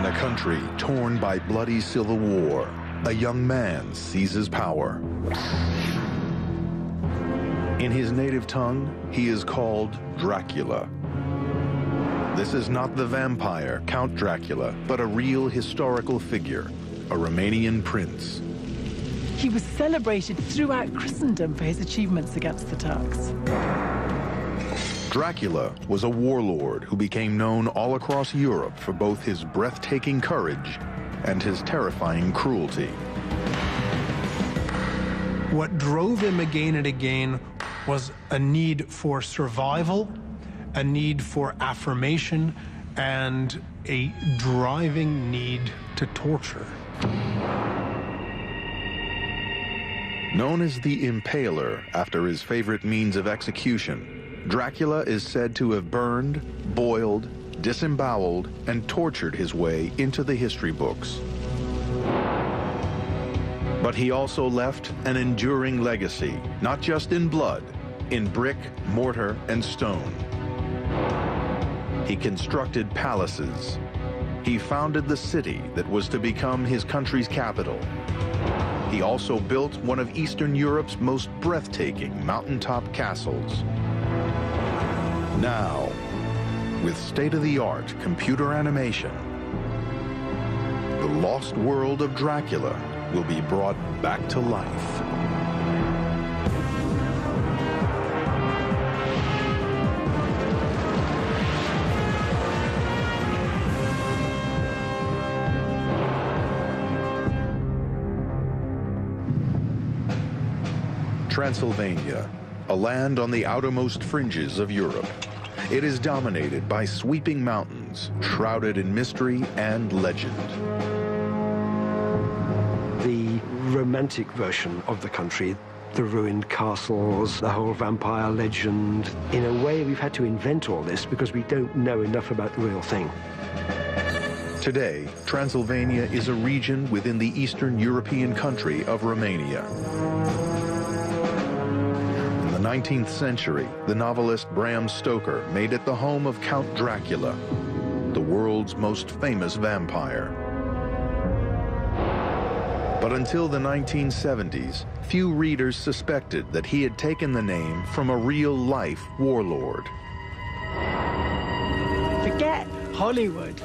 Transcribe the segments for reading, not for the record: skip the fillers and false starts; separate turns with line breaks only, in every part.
In a country torn by bloody civil war, a young man seizes power. In his native tongue, he is called Dracula. This is not the vampire, Count Dracula, but a real historical figure, a Romanian prince.
He was celebrated throughout Christendom for his achievements against the Turks.
Dracula was a warlord who became known all across Europe for both his breathtaking courage and his terrifying cruelty.
What drove him again and again was a need for survival, a need for affirmation, and a driving need to torture.
Known as the Impaler after his favorite means of execution, Dracula is said to have burned, boiled, disemboweled, and tortured his way into the history books. But he also left an enduring legacy, not just in blood, in brick, mortar, and stone. He constructed palaces. He founded the city that was to become his country's capital. He also built one of Eastern Europe's most breathtaking mountaintop castles. Now, with state-of-the-art computer animation, the lost world of Dracula will be brought back to life. Transylvania, a land on the outermost fringes of Europe. It is dominated by sweeping mountains, shrouded in mystery and legend.
The romantic version of the country, the ruined castles, the whole vampire legend. In a way, we've had to invent all this because we don't know enough about the real thing.
Today, Transylvania is a region within the Eastern European country of Romania. In the 19th century, the novelist Bram Stoker made it the home of Count Dracula, the world's most famous vampire. But until the 1970s, few readers suspected that he had taken the name from a real-life warlord.
Forget Hollywood.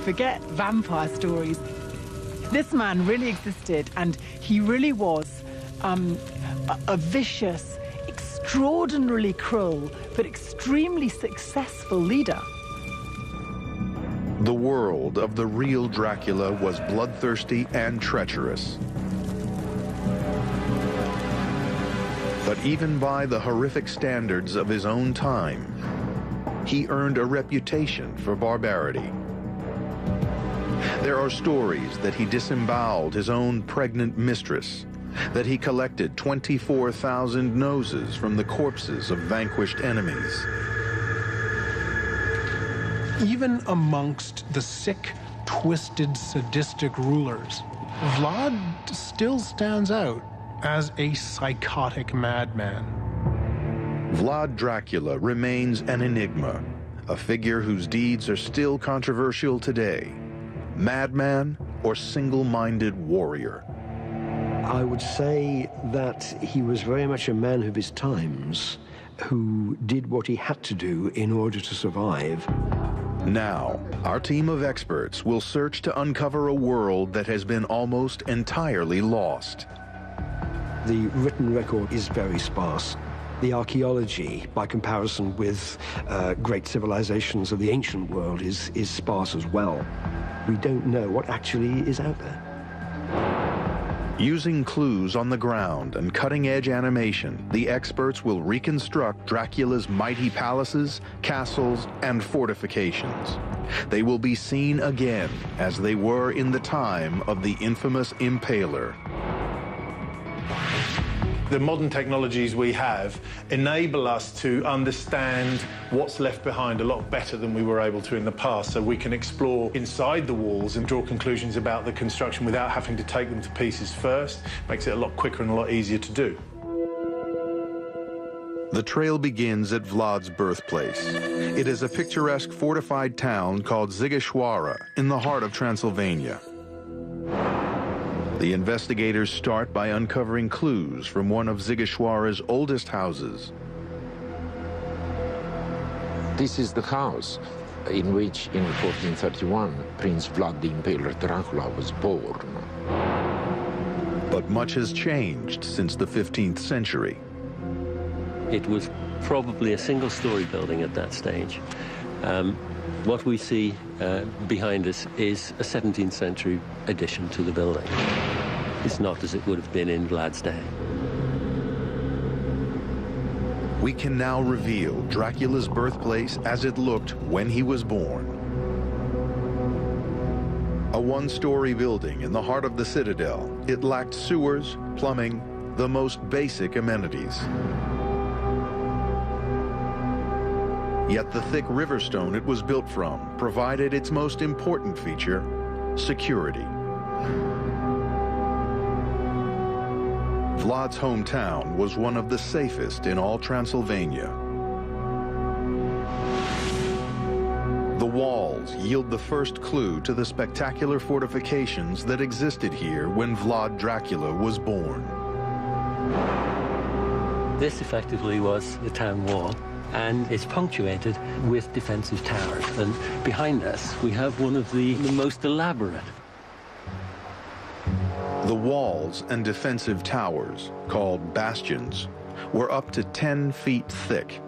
Forget vampire stories. This man really existed, and he really was a vicious, extraordinarily cruel, but extremely successful leader.
The world of the real Dracula was bloodthirsty and treacherous. But even by the horrific standards of his own time, he earned a reputation for barbarity. There are stories that he disemboweled his own pregnant mistress, that he collected 24,000 noses from the corpses of vanquished enemies.
Even amongst the sick, twisted, sadistic rulers, Vlad still stands out as a psychotic madman.
Vlad Dracula remains an enigma, a figure whose deeds are still controversial today. Madman or single-minded warrior?
I would say that he was very much a man of his times who did what he had to do in order to survive.
Now, our team of experts will search to uncover a world that has been almost entirely lost.
The written record is very sparse. The archaeology, by comparison with great civilizations of the ancient world, is sparse as well. We don't know what actually is out there.
Using clues on the ground and cutting-edge animation, the experts will reconstruct Dracula's mighty palaces, castles, and fortifications. They will be seen again as they were in the time of the infamous Impaler.
The modern technologies we have enable us to understand what's left behind a lot better than we were able to in the past, so we can explore inside the walls and draw conclusions about the construction without having to take them to pieces first. Makes it a lot quicker and a lot easier to do.
The The trail begins at Vlad's birthplace. It is a picturesque fortified town called Sighisoara in the heart of Transylvania. The investigators start by uncovering clues from one of Sighisoara's oldest houses.
This is the house in which, in 1431, Prince Vlad the Impaler Dracula was born.
But much has changed since the 15th century.
It was probably a single-story building at that stage. What we see behind us is a 17th century addition to the building. It's not as it would have been in Vlad's day.
We can now reveal Dracula's birthplace as it looked when he was born. A one-story building in the heart of the citadel, it lacked sewers, plumbing, the most basic amenities. Yet the thick riverstone it was built from provided its most important feature, security. Vlad's hometown was one of the safest in all Transylvania. The walls yield the first clue to the spectacular fortifications that existed here when Vlad Dracula was born.
This effectively was the town wall, and it's punctuated with defensive towers. And behind us, we have one of the most elaborate.
The walls and defensive towers, called bastions, were up to 10 feet thick.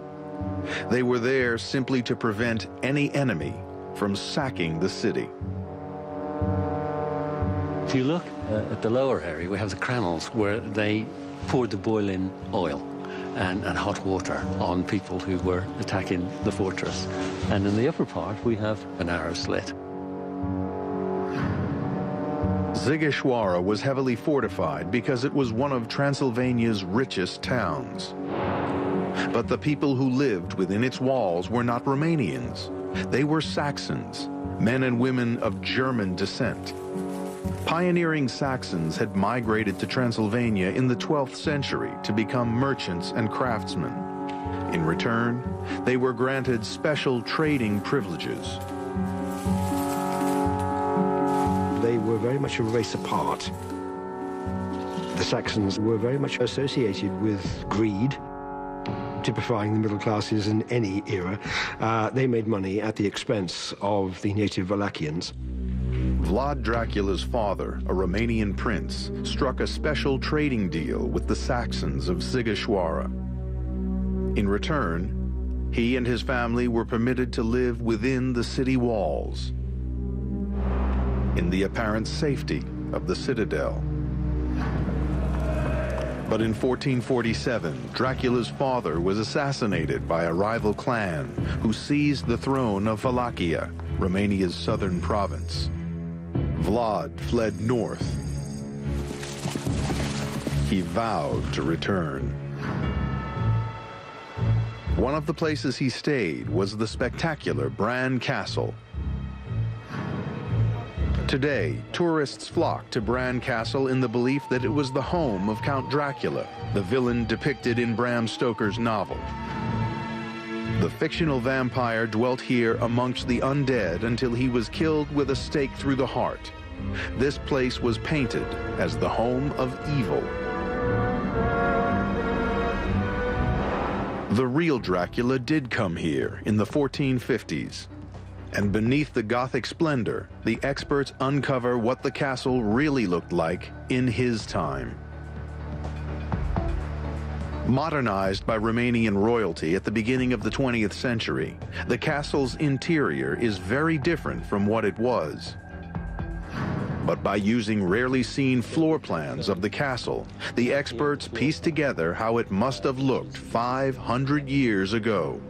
They were there simply to prevent any enemy from sacking the city.
If you look at the lower area, we have the cranels where they poured the boiling oil and hot water on people who were attacking the fortress. And in the upper part, we have a narrow slit.
Sighisoara was heavily fortified because it was one of Transylvania's richest towns. But the people who lived within its walls were not Romanians. They were Saxons, men and women of German descent. Pioneering Saxons had migrated to Transylvania in the 12th century to become merchants and craftsmen. In return, they were granted special trading privileges.
They were very much a race apart. The Saxons were very much associated with greed, typifying the middle classes in any era. They made money at the expense of the native Wallachians.
Vlad Dracula's father, a Romanian prince, struck a special trading deal with the Saxons of Sighisoara. In return, he and his family were permitted to live within the city walls, in the apparent safety of the citadel. But in 1447, Dracula's father was assassinated by a rival clan who seized the throne of Wallachia, Romania's southern province. Vlad fled north. He vowed to return. One of the places he stayed was the spectacular Bran Castle. Today, tourists flock to Bran Castle in the belief that it was the home of Count Dracula, the villain depicted in Bram Stoker's novel. The fictional vampire dwelt here amongst the undead until he was killed with a stake through the heart. This place was painted as the home of evil. The real Dracula did come here in the 1450s. And beneath the Gothic splendor, the experts uncover what the castle really looked like in his time. Modernized by Romanian royalty at the beginning of the 20th century, the castle's interior is very different from what it was. But by using rarely seen floor plans of the castle, the experts pieced together how it must have looked 500 years ago.